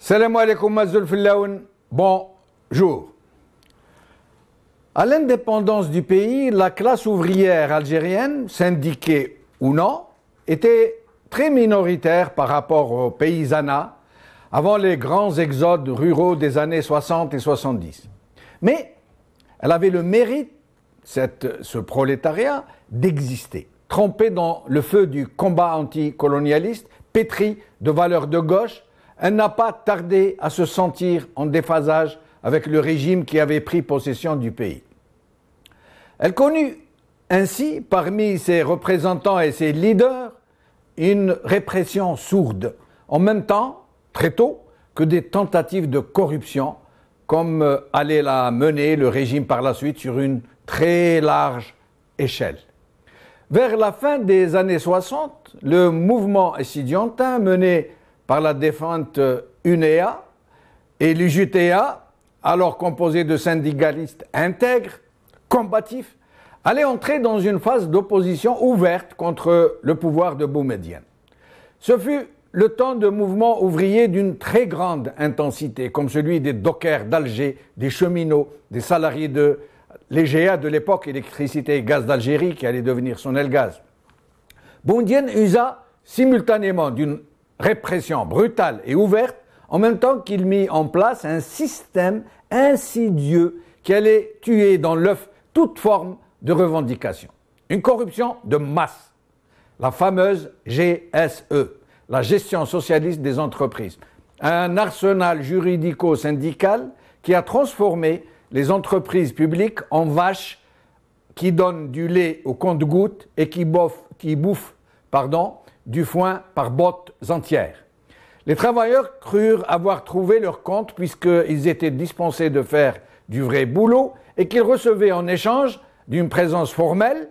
Salam alaikum Mazoul Fillaoun, bonjour. À l'indépendance du pays, la classe ouvrière algérienne, syndiquée ou non, était très minoritaire par rapport au paysanat avant les grands exodes ruraux des années 60 et 70. Mais elle avait le mérite, ce prolétariat, d'exister, trempé dans le feu du combat anticolonialiste, pétri de valeurs de gauche. Elle n'a pas tardé à se sentir en déphasage avec le régime qui avait pris possession du pays. Elle connut ainsi, parmi ses représentants et ses leaders, une répression sourde, en même temps, très tôt, que des tentatives de corruption, comme allait la mener le régime par la suite sur une très large échelle. Vers la fin des années 60, le mouvement estudiantin mené par la défunte UNEA et l'UJTA, alors composé de syndicalistes intègres, combatifs, allait entrer dans une phase d'opposition ouverte contre le pouvoir de Boumedienne. Ce fut le temps de mouvements ouvriers d'une très grande intensité, comme celui des dockers d'Alger, des cheminots, des salariés de l'EGA de l'époque, Électricité et Gaz d'Algérie, qui allait devenir Sonelgaz. Boumedienne usa simultanément d'une répression brutale et ouverte, en même temps qu'il mit en place un système insidieux qui allait tuer dans l'œuf toute forme de revendication. Une corruption de masse, la fameuse GSE, la gestion socialiste des entreprises, un arsenal juridico-syndical qui a transformé les entreprises publiques en vaches qui donnent du lait au compte-gouttes et qui bouffent du foin par bottes entières. Les travailleurs crurent avoir trouvé leur compte puisqu'ils étaient dispensés de faire du vrai boulot et qu'ils recevaient en échange d'une présence formelle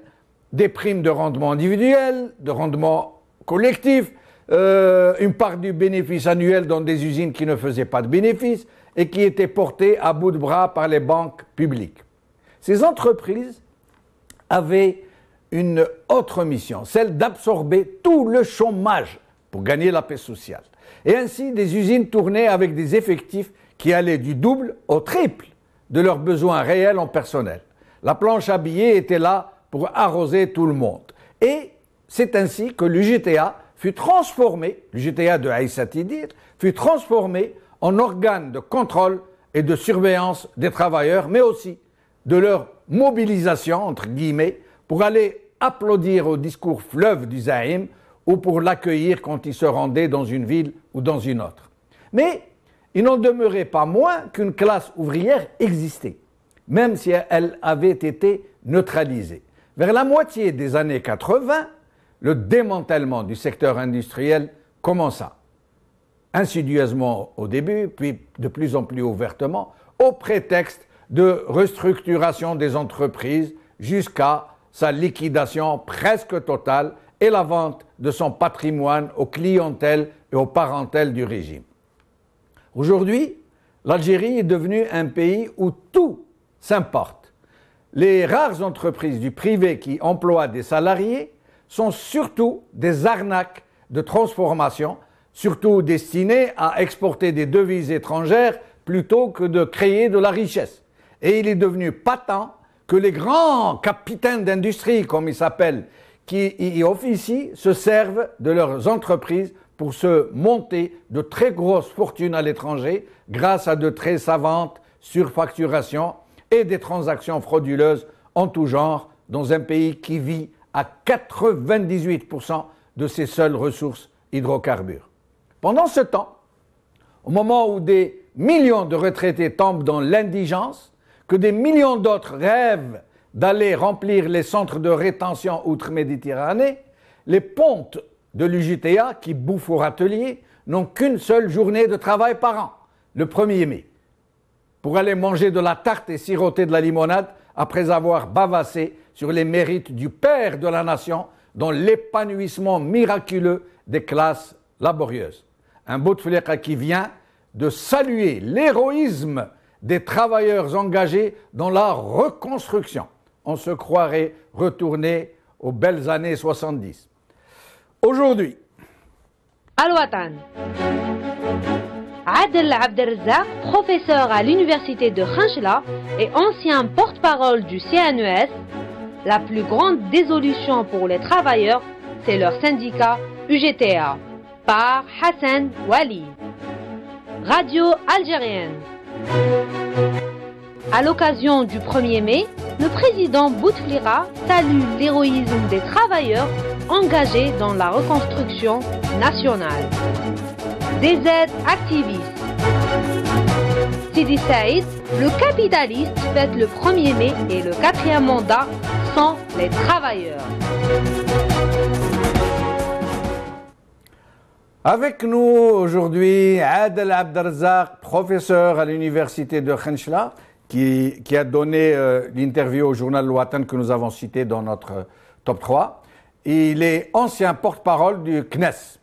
des primes de rendement individuel, de rendement collectif, une part du bénéfice annuel dans des usines qui ne faisaient pas de bénéfices et qui étaient portées à bout de bras par les banques publiques. Ces entreprises avaient une autre mission, celle d'absorber tout le chômage pour gagner la paix sociale. Et ainsi, des usines tournaient avec des effectifs qui allaient du double au triple de leurs besoins réels en personnel. La planche à billets était là pour arroser tout le monde. Et c'est ainsi que l'UJTA fut transformé, l'UJTA de Aïssa Tidir, fut transformé en organe de contrôle et de surveillance des travailleurs, mais aussi de leur mobilisation, entre guillemets, pour aller applaudir au discours fleuve du Zaïm ou pour l'accueillir quand il se rendait dans une ville ou dans une autre. Mais il n'en demeurait pas moins qu'une classe ouvrière existait, même si elle avait été neutralisée. Vers la moitié des années 80, le démantèlement du secteur industriel commença. Insidieusement au début, puis de plus en plus ouvertement, au prétexte de restructuration des entreprises jusqu'à sa liquidation presque totale et la vente de son patrimoine aux clientèles et aux parentèles du régime. Aujourd'hui, l'Algérie est devenue un pays où tout s'importe. Les rares entreprises du privé qui emploient des salariés sont surtout des arnaques de transformation, surtout destinées à exporter des devises étrangères plutôt que de créer de la richesse. Et il est devenu patent que les grands capitaines d'industrie, comme ils s'appellent, qui y officient, se servent de leurs entreprises pour se monter de très grosses fortunes à l'étranger grâce à de très savantes surfacturations et des transactions frauduleuses en tout genre dans un pays qui vit à 98% de ses seules ressources hydrocarbures. Pendant ce temps, au moment où des millions de retraités tombent dans l'indigence, que des millions d'autres rêvent d'aller remplir les centres de rétention outre-Méditerranée, les pontes de l'UJTA, qui bouffent au râtelier, n'ont qu'une seule journée de travail par an, le 1er mai, pour aller manger de la tarte et siroter de la limonade après avoir bavassé sur les mérites du père de la nation dans l'épanouissement miraculeux des classes laborieuses. Un Bouteflika qui vient de saluer l'héroïsme des travailleurs engagés dans la reconstruction. On se croirait retourné aux belles années 70. Aujourd'hui, الوطن Adel Abdelrazak, professeur à l'université de Khanchla et ancien porte-parole du CNES, la plus grande désolution pour les travailleurs, c'est leur syndicat UGTA, par Hassan Wali. Radio algérienne. À l'occasion du 1er mai, le président Bouteflika salue l'héroïsme des travailleurs engagés dans la reconstruction nationale. Des aides activistes. Sidi Saïd, le capitaliste, fête le 1er mai et le 4e mandat sans les travailleurs. Avec nous aujourd'hui, Adel Abdelrazak, professeur à l'université de Khanchla, qui a donné l'interview au journal Al-Watan que nous avons cité dans notre top 3. Il est ancien porte-parole du CNES.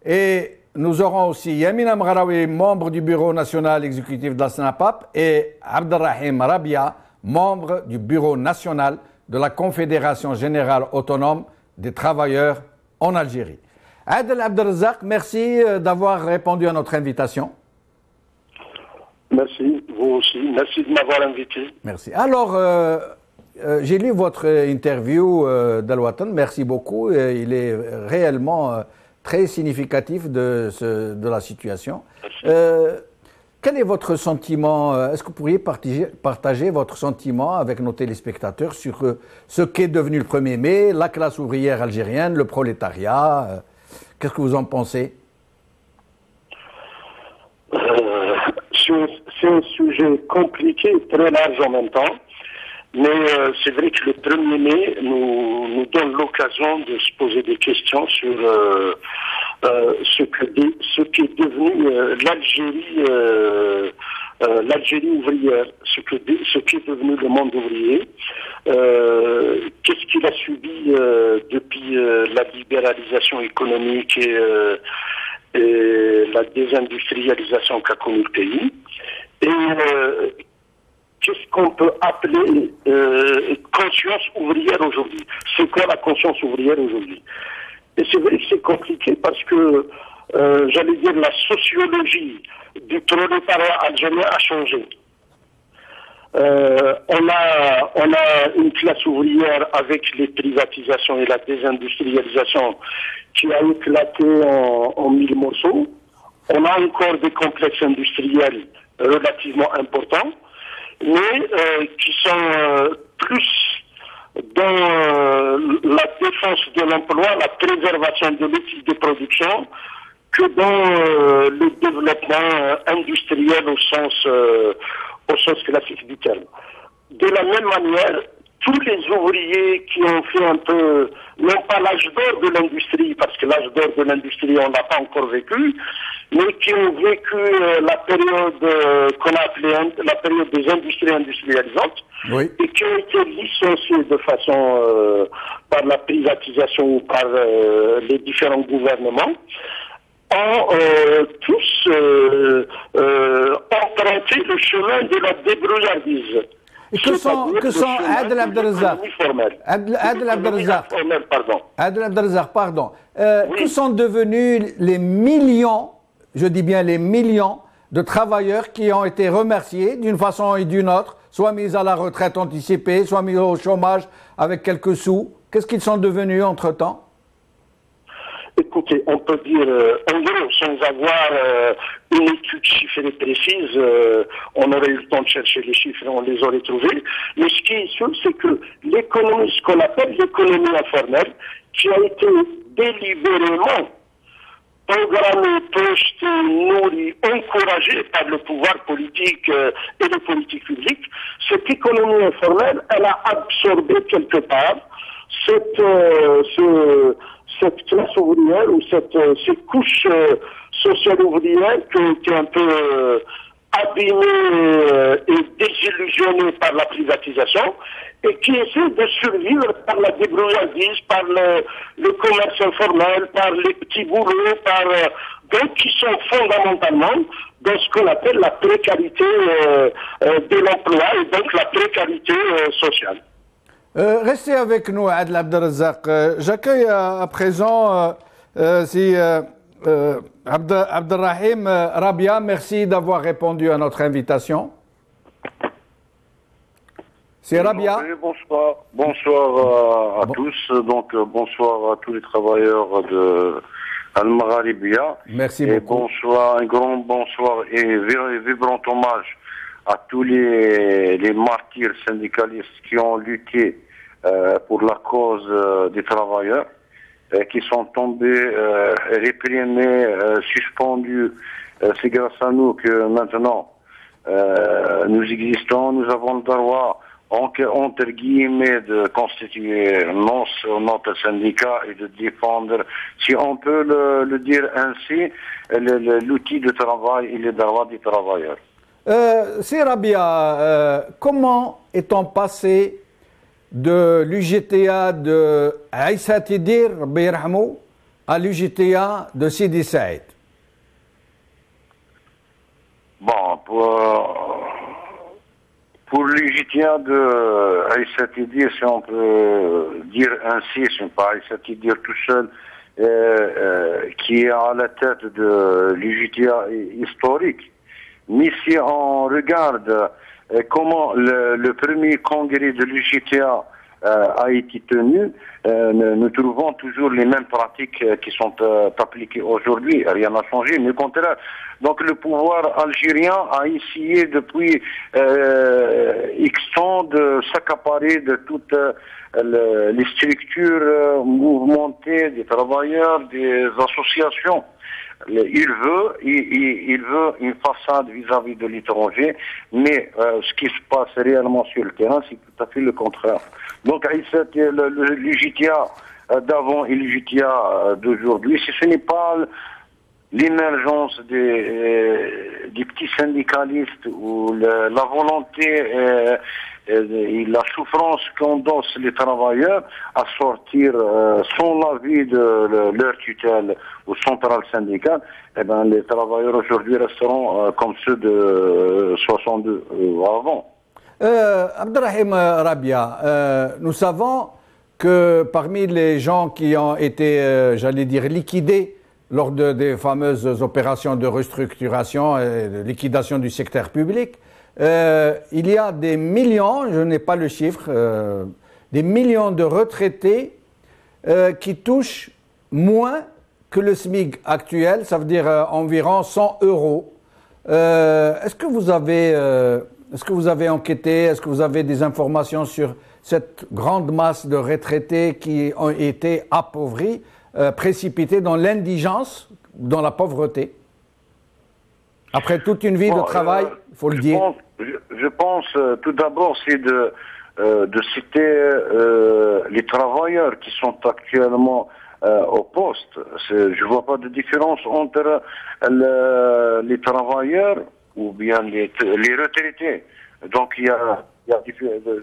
Et nous aurons aussi Yamin Amgharaoui, membre du bureau national exécutif de la SNAPAP, et Abdelrahim Rabia, membre du bureau national de la Confédération générale autonome des travailleurs en Algérie. Adel Abdelrazak, merci d'avoir répondu à notre invitation. Merci, vous aussi. Merci de m'avoir invité. Merci. Alors, j'ai lu votre interview d'Al-Watan. Merci beaucoup. Il est réellement très significatif de la situation. Quel est votre sentiment? Est-ce que vous pourriez partager votre sentiment avec nos téléspectateurs sur ce qu'est devenu le 1er mai, la classe ouvrière algérienne, le prolétariat? Qu'est-ce que vous en pensez? C'est un sujet compliqué et très large en même temps, mais c'est vrai que le 1er mai nous donne l'occasion de se poser des questions sur ce qu'est devenu l'Algérie ouvrière, ce qu'est devenu le monde ouvrier, qu'est-ce qu'il a subi depuis la libéralisation économique et la désindustrialisation qu'a connue le pays, et qu'est-ce qu'on peut appeler conscience ouvrière aujourd'hui. C'est quoi la conscience ouvrière aujourd'hui? Et c'est vrai que c'est compliqué parce que, j'allais dire, la sociologie du prolétariat algérien a changé. On a une classe ouvrière avec les privatisations et la désindustrialisation qui a éclaté en mille morceaux. On a encore des complexes industriels relativement importants, mais qui sont plus dans la défense de l'emploi, la préservation de l'outil de production, que dans le développement industriel au sens classique du terme. De la même manière, tous les ouvriers qui ont fait un peu, non pas l'âge d'or de l'industrie, parce que l'âge d'or de l'industrie, on l'a pas encore vécu, mais qui ont vécu la période qu'on a appelée la période des industries industrialisantes, oui, et qui ont été licenciés de façon par la privatisation ou par les différents gouvernements, ont tous emprunté le chemin de la débrouillardise. Et que sont Adel Abdelrazak, pardon. Oui. Que sont devenus les millions, je dis bien les millions, de travailleurs qui ont été remerciés d'une façon et d'une autre, soit mis à la retraite anticipée, soit mis au chômage avec quelques sous? Qu'est-ce qu'ils sont devenus entre-temps? Écoutez, on peut dire, en gros, sans avoir une étude chiffrée précise, on aurait eu le temps de chercher les chiffres, on les aurait trouvés. Mais ce qui est sûr, c'est que l'économie, ce qu'on appelle l'économie informelle, qui a été délibérément programmée, projetée, nourrie, encouragée par le pouvoir politique et les politiques publiques, cette économie informelle, elle a absorbé quelque part cette classe ouvrière ou ces couches sociales ouvrières qui ont été un peu abîmées et désillusionnées par la privatisation et qui essaient de survivre par la débrouillardise, par le commerce informel, par les petits boulots, donc qui sont fondamentalement dans ce qu'on appelle la précarité de l'emploi et donc la précarité sociale. Restez avec nous, Adel Abdelrazak. J'accueille à présent, si Abdelrahim Rabia, merci d'avoir répondu à notre invitation. C'est Rabia. Oui, bonsoir. Bonsoir à tous. Donc, bonsoir à tous les travailleurs de Al-Magharibia. Merci beaucoup. Et bonsoir, un grand bonsoir et vibrant hommage à tous les martyrs syndicalistes qui ont lutté pour la cause des travailleurs, qui sont tombés, réprimés, suspendus. C'est grâce à nous que maintenant nous existons, nous avons le droit, entre guillemets, de constituer notre syndicat et de défendre, si on peut le dire ainsi, l'outil de travail et les droits des travailleurs. C'est Rabia, comment est-on passé de l'UGTA de Aïssa Tidir à l'UGTA de Sidi Saïd? Bon, pour l'UGTA de Aïssa Tidir, si on peut dire ainsi, ce n'est pas Aïssa Tidir tout seul qui est à la tête de l'UGTA historique. Mais si on regarde comment le premier congrès de l'UGTA a été tenu, nous trouvons toujours les mêmes pratiques qui sont appliquées aujourd'hui. Rien n'a changé, mais au contraire. Donc le pouvoir algérien a essayé depuis X temps de s'accaparer de toutes les structures mouvementées des travailleurs, des associations. Il veut une façade vis-à-vis de l'étranger, mais ce qui se passe réellement sur le terrain, c'est tout à fait le contraire. Donc, l'UGTA d'avant et l'UGTA d'aujourd'hui, si ce n'est pas l'émergence des petits syndicalistes ou la volonté et la souffrance qu'endossent les travailleurs à sortir sans l'avis de leur tutelle ou centrale syndicale, eh ben, les travailleurs aujourd'hui resteront comme ceux de 62 avant. Abdelrahim Rabia, nous savons que parmi les gens qui ont été, j'allais dire, liquidés lors des fameuses opérations de restructuration et de liquidation du secteur public, il y a des millions, je n'ai pas le chiffre, des millions de retraités qui touchent moins que le SMIC actuel, ça veut dire environ 100 euros. Est-ce que vous avez enquêté, est-ce que vous avez des informations sur cette grande masse de retraités qui ont été appauvris, précipités dans l'indigence, dans la pauvreté? Après toute une vie de travail, il faut le dire. Je pense tout d'abord, c'est de citer les travailleurs qui sont actuellement au poste. Je ne vois pas de différence entre les travailleurs ou bien les retraités. Donc il y a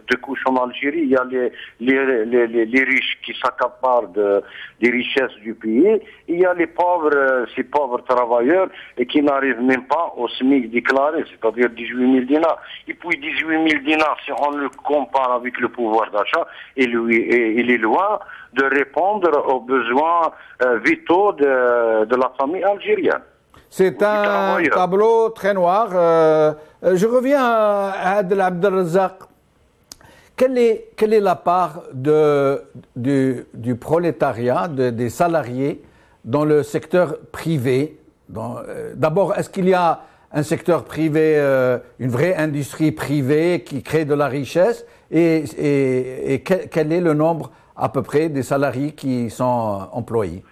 deux couches en Algérie. Il y a les riches qui s'accaparent des richesses du pays. Et il y a les pauvres, ces pauvres travailleurs et qui n'arrivent même pas au SMIC déclaré, c'est-à-dire 18 000 dinars. Et puis 18 000 dinars, si on le compare avec le pouvoir d'achat, il est loin de répondre aux besoins vitaux de la famille algérienne. C'est un tableau très noir. Je reviens à Adel Abdelrazak. Quelle est la part du prolétariat, des salariés dans le secteur privé? D'abord, est-ce qu'il y a un secteur privé, une vraie industrie privée qui crée de la richesse? Et quel est le nombre à peu près des salariés qui sont employés?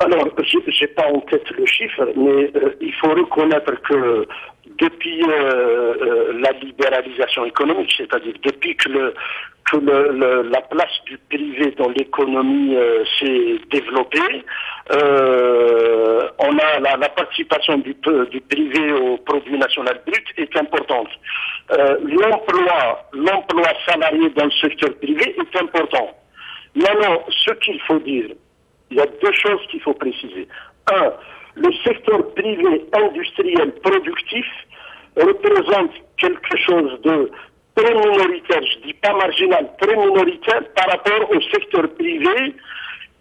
Alors, je n'ai pas en tête le chiffre, mais il faut reconnaître que depuis la libéralisation économique, c'est-à-dire depuis que la place du privé dans l'économie s'est développée, on a la participation du privé au produit national brut est importante. L'emploi salarié dans le secteur privé est important. Maintenant, ce qu'il faut dire, il y a deux choses qu'il faut préciser. Un, le secteur privé industriel productif représente quelque chose de très minoritaire, je dis pas marginal, très minoritaire par rapport au secteur privé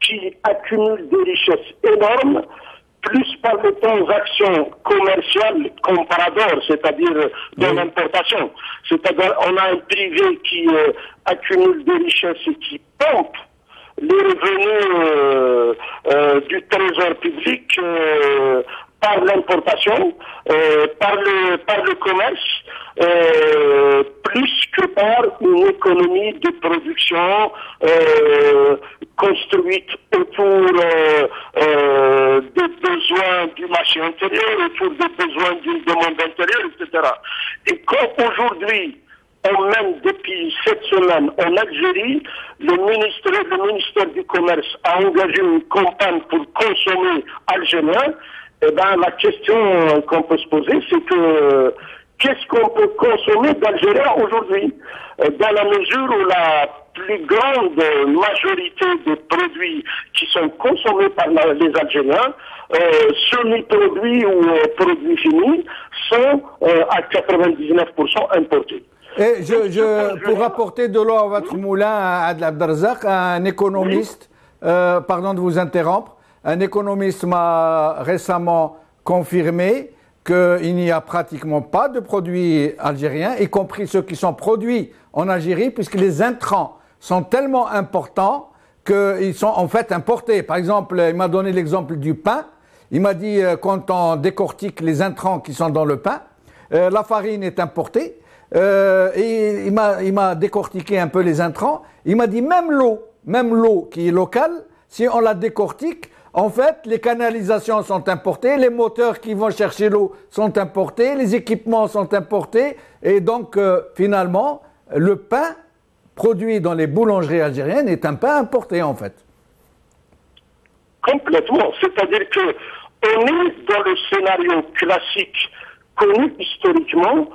qui accumulent des richesses énormes, plus par les transactions commerciales comparadores, c'est-à-dire de l'importation. C'est-à-dire on a un privé qui accumule des richesses et qui pompe les revenus du trésor public par l'importation, par le commerce, plus que par une économie de production construite autour des besoins du marché intérieur, autour des besoins d'une demande intérieure, etc. Et quand aujourd'hui, on mène depuis cette semaine en Algérie, le ministère du Commerce a engagé une campagne pour consommer algérien. Eh ben, la question qu'on peut se poser, c'est que qu'est-ce qu'on peut consommer d'Algérien aujourd'hui? Dans la mesure où la plus grande majorité des produits qui sont consommés par les Algériens, semi-produits ou produits finis, sont à 99% importés. Et pour apporter de l'eau à votre moulin, à Adel Abdelrazak, un économiste, pardon de vous interrompre, un économiste m'a récemment confirmé qu'il n'y a pratiquement pas de produits algériens, y compris ceux qui sont produits en Algérie, puisque les intrants sont tellement importants qu'ils sont en fait importés. Par exemple, il m'a donné l'exemple du pain. Il m'a dit, quand on décortique les intrants qui sont dans le pain, la farine est importée. Et il m'a décortiqué un peu les intrants. Il m'a dit, même l'eau qui est locale, si on la décortique, en fait, les canalisations sont importées, les moteurs qui vont chercher l'eau sont importés, les équipements sont importés, et donc finalement, le pain produit dans les boulangeries algériennes est un pain importé en fait. Complètement, c'est-à-dire que on est dans le scénario classique connu historiquement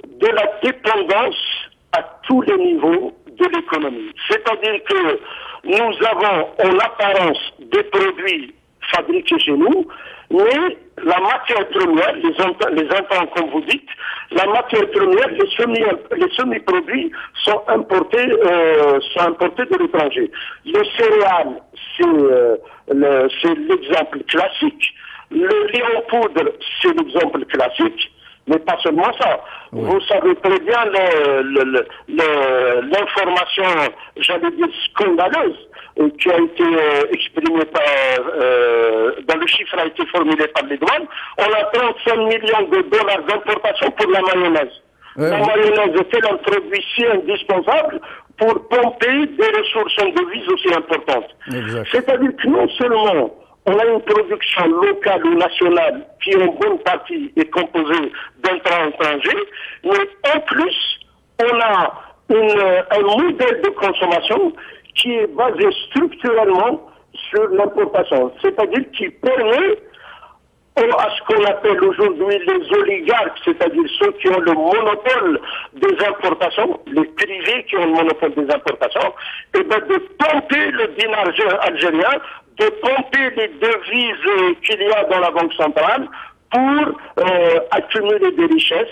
de la dépendance à tous les niveaux de l'économie. C'est-à-dire que nous avons en apparence des produits fabriqués chez nous, mais la matière première, les intrants comme vous dites, la matière première, les semi-produits sont importés de l'étranger. Les céréales, c'est l'exemple classique. Le lait en poudre, c'est l'exemple classique. Mais pas seulement ça. Oui. Vous savez très bien l'information, j'allais dire scandaleuse, qui a été exprimée dont le chiffre a été formulé par les douanes. On a 35 millions de dollars d'importation pour la mayonnaise. La mayonnaise est un produit si indispensable pour pomper des ressources en devises aussi importantes. C'est-à-dire que non seulement on a une production locale ou nationale qui en bonne partie est composée d'intrants étrangers, mais en plus, on a un modèle de consommation qui est basé structurellement sur l'importation, c'est-à-dire qui permet à ce qu'on appelle aujourd'hui les oligarques, c'est-à-dire ceux qui ont le monopole des importations, les privés qui ont le monopole des importations, et bien de pomper le dinar algérien, de pomper les devises qu'il y a dans la Banque centrale pour accumuler des richesses,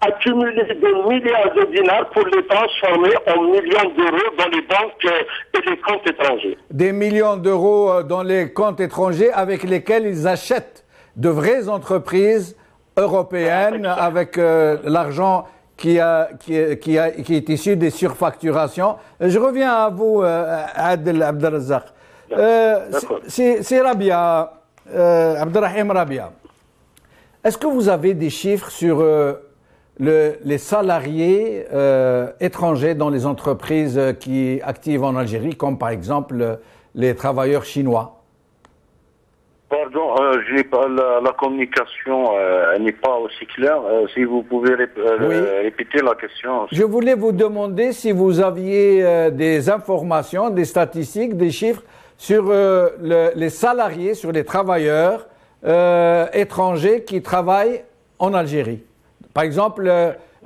accumuler des milliards de dinars pour les transformer en millions d'euros dans les banques et les comptes étrangers. Des millions d'euros dans les comptes étrangers avec lesquels ils achètent de vraies entreprises européennes avec l'argent qui est issu des surfacturations. Je reviens à vous, Adel Abdelrazak. C'est Rabia, Abdelrahim Rabia. Est-ce que vous avez des chiffres sur les salariés étrangers dans les entreprises qui actives en Algérie, comme par exemple les travailleurs chinois? Pardon, la communication n'est pas aussi claire. Si vous pouvez répéter la question. Je voulais vous demander si vous aviez des informations, des statistiques, des chiffres sur les salariés, sur les travailleurs étrangers qui travaillent en Algérie. Par exemple,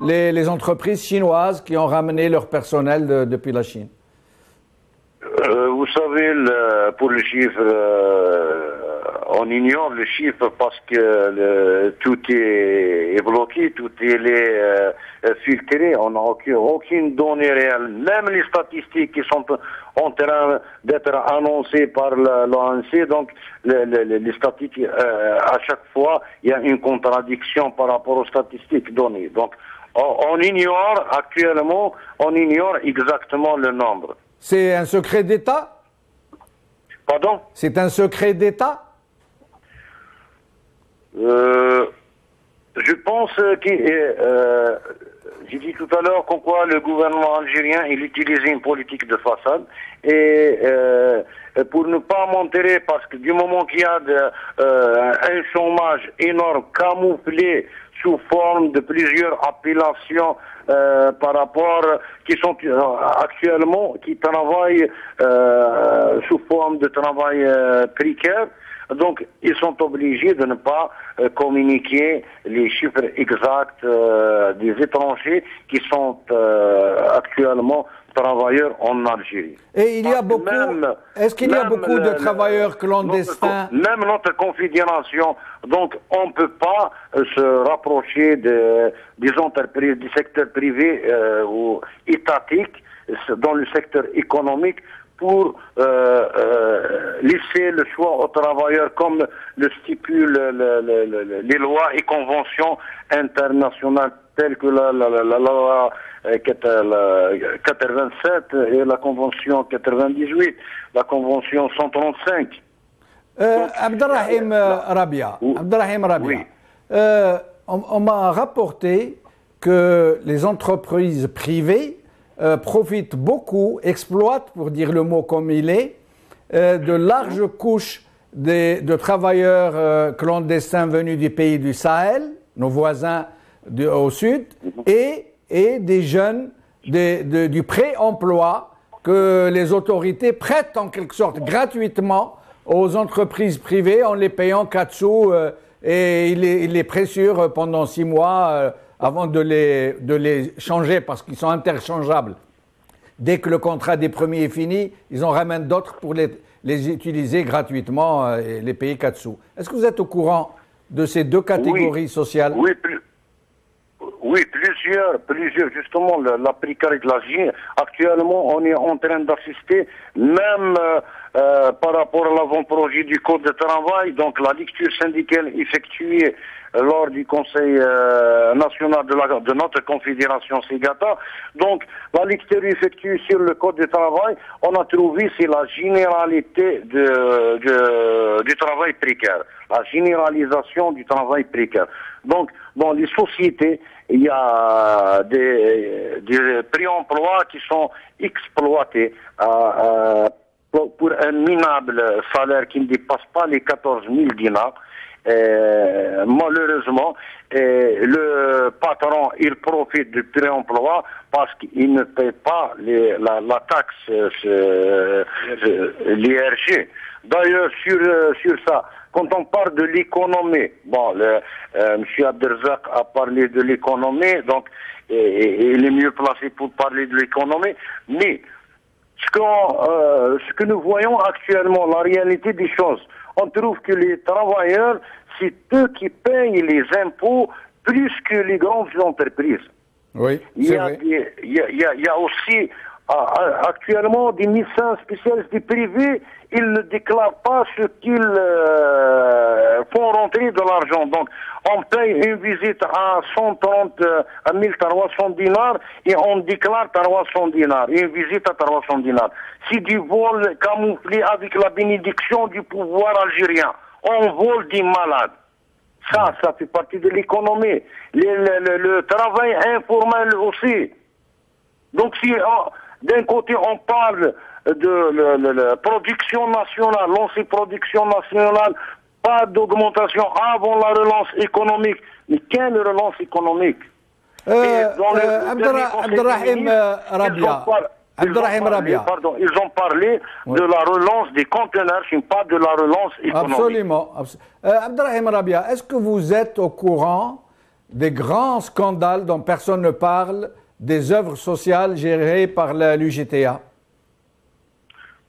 les entreprises chinoises qui ont ramené leur personnel depuis la Chine. Vous savez, pour le chiffre, on ignore le chiffre parce que tout est bloqué, tout est filtré. On n'a aucune donnée réelle. Même les statistiques qui sont en train d'être annoncées par l'ONC, donc les statistiques, à chaque fois, il y a une contradiction par rapport aux statistiques données. Donc, on ignore actuellement, on ignore exactement le nombre. C'est un secret d'État? Pardon? C'est un secret d'État? Je pense que j'ai dit tout à l'heure qu'en quoi le gouvernement algérien il utilisait une politique de façade et pour ne pas monter, parce que du moment qu'il y a un chômage énorme camouflé sous forme de plusieurs appellations par rapport qui sont actuellement qui travaillent sous forme de travail précaire. Donc, ils sont obligés de ne pas communiquer les chiffres exacts des étrangers qui sont actuellement travailleurs en Algérie. Et il y a beaucoup. Est-ce qu'il y a beaucoup de travailleurs clandestins? Même notre confédération, donc on ne peut pas se rapprocher des entreprises du secteur privé ou étatique dans le secteur économique pour laisser le choix aux travailleurs comme le stipulent les lois et conventions internationales telles que la loi 87 et la convention 98, la convention 135. Abderrahim Rabia, Oui. On m'a rapporté que les entreprises privées profitent beaucoup, exploitent, pour dire le mot comme il est, de larges couches de travailleurs clandestins venus du pays du Sahel, nos voisins au sud, et des jeunes du pré-emploi que les autorités prêtent en quelque sorte gratuitement aux entreprises privées en les payant 4 sous et ils les pressurent pendant 6 mois avant de les changer parce qu'ils sont interchangeables. Dès que le contrat des premiers est fini, ils en ramènent d'autres pour les utiliser gratuitement et les payer 4 sous. Est-ce que vous êtes au courant de ces deux catégories sociales? Oui, plusieurs, justement, la précarité de l'Algérie. Actuellement, on est en train d'assister, même par rapport à l'avant-projet du Code de travail, donc la lecture syndicale effectuée lors du Conseil national de notre confédération Segata. Donc, la lecture effectuée sur le Code de travail, on a trouvé c'est la généralité du travail précaire, la généralisation du travail précaire. Donc, dans les sociétés, il y a des pré-emplois qui sont exploités pour un minable salaire qui ne dépasse pas les 14 000 dinars. Malheureusement, le patron, il profite du pré-emploi parce qu'il ne paie pas la taxe, l'IRG. D'ailleurs, sur ça, quand on parle de l'économie, bon, M. Abderzak a parlé de l'économie, donc il est mieux placé pour parler de l'économie, mais ce que nous voyons actuellement, la réalité des choses, on trouve que les travailleurs, c'est eux qui payent les impôts plus que les grandes entreprises. Oui, c'est vrai. Il y a aussi actuellement des médecins spécialistes du privé, ils ne déclarent pas ce qu'ils font rentrer de l'argent. Donc, on paye une visite à 1300 dinars et on déclare 300 dinars. Une visite à 300 dinars. C'est du vol camouflé avec la bénédiction du pouvoir algérien. On vole des malades. Ça fait partie de l'économie. Le travail informel aussi. Donc, si d'un côté on parle de la production nationale, lancée production nationale, pas d'augmentation avant la relance économique. Mais quelle relance économique? Abderrahim Rabia. Ils ont parlé de la relance des conteneurs, pas de la relance économique. Absolument. Abderrahim Rabia, est-ce que vous êtes au courant des grands scandales dont personne ne parle, des œuvres sociales gérées par l'UGTA?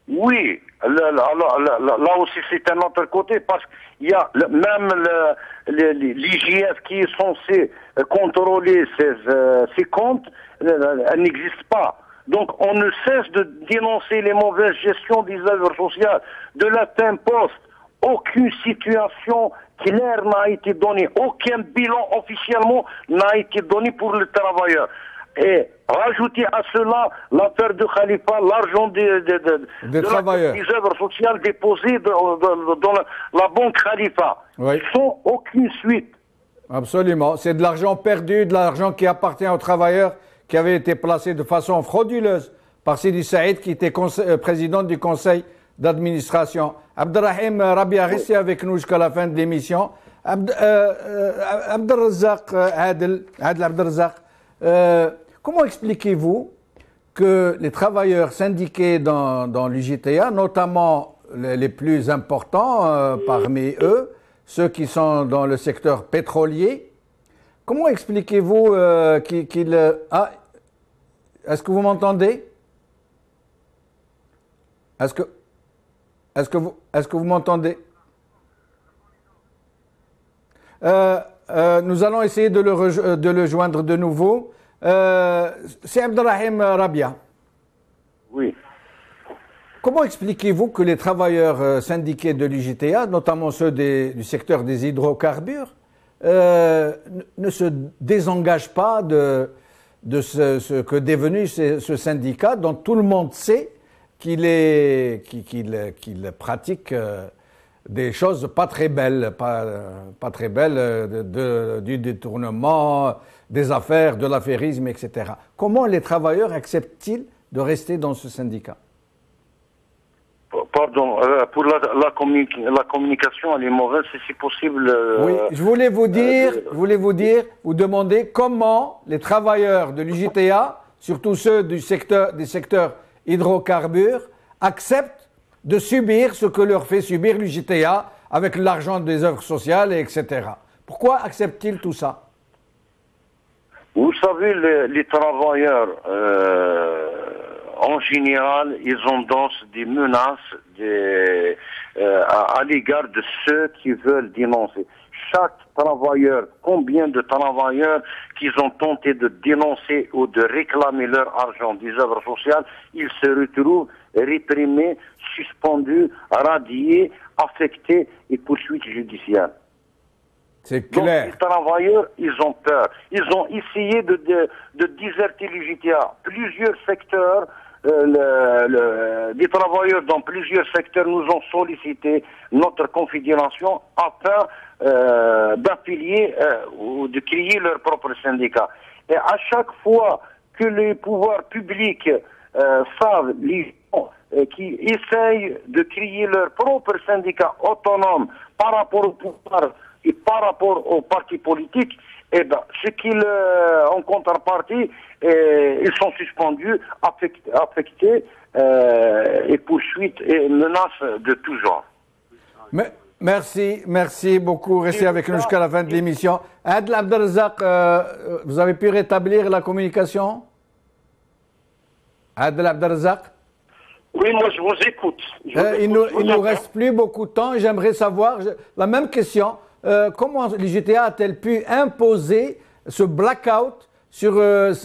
Oui, Là aussi, c'est un autre côté, parce qu'il y a même l'IGF qui est censé contrôler ces comptes, elle n'existe pas. Donc, on ne cesse de dénoncer les mauvaises gestions des œuvres sociales, de la Poste. Aucune situation claire n'a été donnée, aucun bilan officiellement n'a été donné pour le travailleur. Et rajouter à cela l'affaire de Khalifa, l'argent des travailleurs, des œuvres sociales déposées dans la banque Khalifa, oui, sans aucune suite. Absolument. C'est de l'argent perdu, de l'argent qui appartient aux travailleurs, qui avait été placé de façon frauduleuse par Sidi Saïd, qui était président du conseil d'administration. Abdelrahim Rabia, restez avec nous jusqu'à la fin de l'émission. Abdelrazak Adel Abdelrazak, comment expliquez-vous que les travailleurs syndiqués dans l'UJTA, notamment les plus importants parmi eux, ceux qui sont dans le secteur pétrolier, comment expliquez-vous qu'ils... est-ce que vous m'entendez? Est-ce que vous m'entendez? Nous allons essayer de le joindre de nouveau. C'est Abdelrahim Rabia. Oui. Comment expliquez-vous que les travailleurs syndiqués de l'UJTA, notamment ceux du secteur des hydrocarbures, ne se désengagent pas de ce que est devenu ce syndicat dont tout le monde sait qu'il pratique des choses pas très belles, pas très belles, du détournement, des affaires, de l'affairisme, etc. Comment les travailleurs acceptent-ils de rester dans ce syndicat? Pardon, pour la communication, elle est mauvaise, si c'est possible. Oui, je voulais vous demander comment les travailleurs de l'UJTA, surtout ceux des secteurs hydrocarbures, acceptent de subir ce que leur fait subir l'UJTA avec l'argent des œuvres sociales, etc. Pourquoi acceptent-ils tout ça? Vous savez, les travailleurs, en général, ils endossent des menaces à l'égard de ceux qui veulent dénoncer. Chaque travailleur, combien de travailleurs qui ont tenté de dénoncer ou de réclamer leur argent des œuvres sociales, ils se retrouvent réprimés, suspendus, radiés, affectés et poursuites judiciaires. C'est clair. Donc, les travailleurs, ils ont peur. Ils ont essayé de déserter l'UJTA. Plusieurs secteurs, des travailleurs dans plusieurs secteurs nous ont sollicité notre confédération afin d'affilier ou de créer leur propre syndicat. Et à chaque fois que les pouvoirs publics savent les gens qui essayent de créer leur propre syndicat autonome par rapport au pouvoir et par rapport aux partis politiques, eh ben, ce qu'ils en contrepartie, ils sont suspendus, affectés et poursuites et menaces de tout genre. Merci beaucoup. Restez avec nous jusqu'à la fin de l'émission. Adel Abdelrazak, vous avez pu rétablir la communication? Adel Abdelrazak? Oui, moi je vous écoute. Il nous reste plus beaucoup de temps et j'aimerais savoir la même question. Comment l'UJTA a-t-elle pu imposer ce blackout sur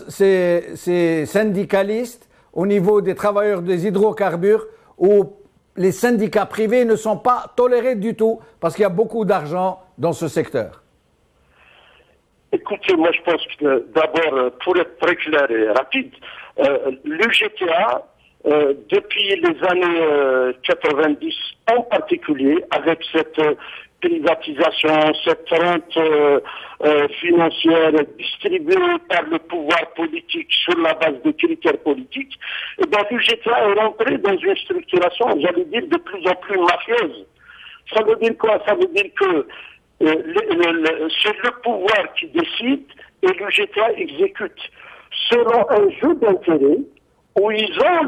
ces syndicalistes au niveau des travailleurs des hydrocarbures où les syndicats privés ne sont pas tolérés du tout parce qu'il y a beaucoup d'argent dans ce secteur? Écoutez, moi je pense que d'abord, pour être très clair et rapide, l'UJTA, depuis les années 90 en particulier, avec cette privatisation, cette rente financière distribuée par le pouvoir politique sur la base de critères politiques, et bien l'UJTA est rentré dans une structuration, j'allais dire, de plus en plus mafieuse. Ça veut dire quoi? Ça veut dire que c'est le pouvoir qui décide et l'UJTA exécute selon un jeu d'intérêts où ils ont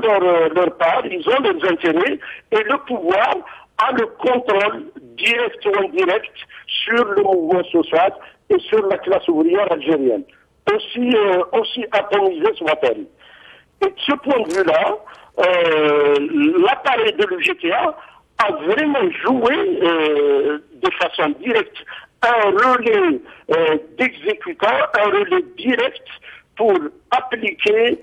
leur part, ils ont leurs intérêts, et le pouvoir a le contrôle direct ou indirect sur le mouvement social et sur la classe ouvrière algérienne, aussi atomisée soit-elle. Et de ce point de vue-là, l'appareil de l'UGTA a vraiment joué de façon directe un relais d'exécutant, un relais direct pour appliquer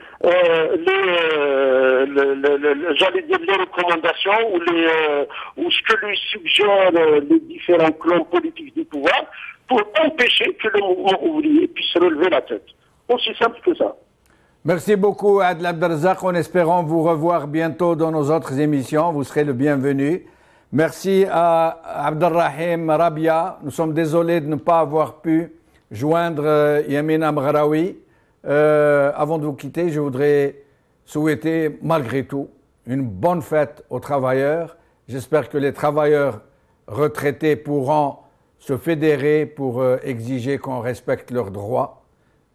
j'allais dire les recommandations ou ce que lui suggèrent les différents clans politiques du pouvoir pour empêcher que le mouvement ouvrier puisse relever la tête. Aussi simple que ça. Merci beaucoup Adel Abdelrazak, en espérant vous revoir bientôt dans nos autres émissions. Vous serez le bienvenu. Merci à Abdelrahim Rabia. Nous sommes désolés de ne pas avoir pu joindre Yamina Mghraoui. Avant de vous quitter, je voudrais souhaiter malgré tout une bonne fête aux travailleurs. J'espère que les travailleurs retraités pourront se fédérer pour exiger qu'on respecte leurs droits.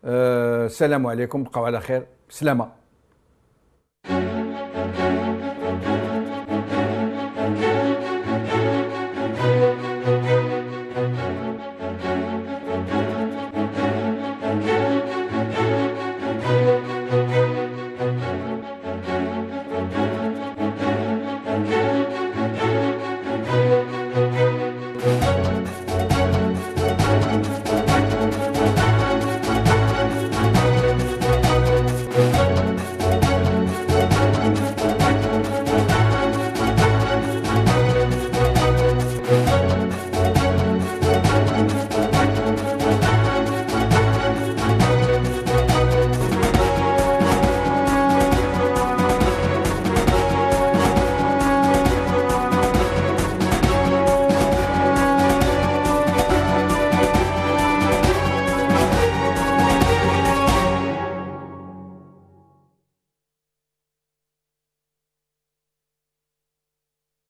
Salam alaikum, qawala khair, salama.